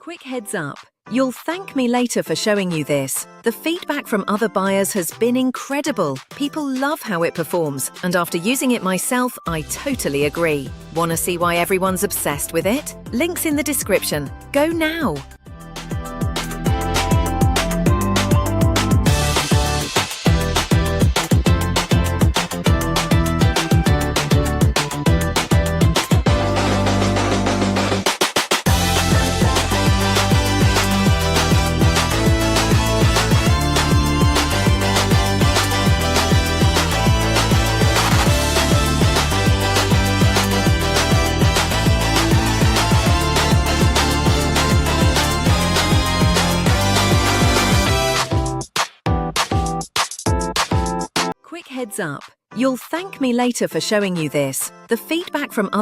Quick heads up, you'll thank me later for showing you this. The feedback from other buyers has been incredible. People love how it performs, and after using it myself, I totally agree. Want to see why everyone's obsessed with it? Links in the description. Go now! Quick heads up, you'll thank me later for showing you this. The feedback from other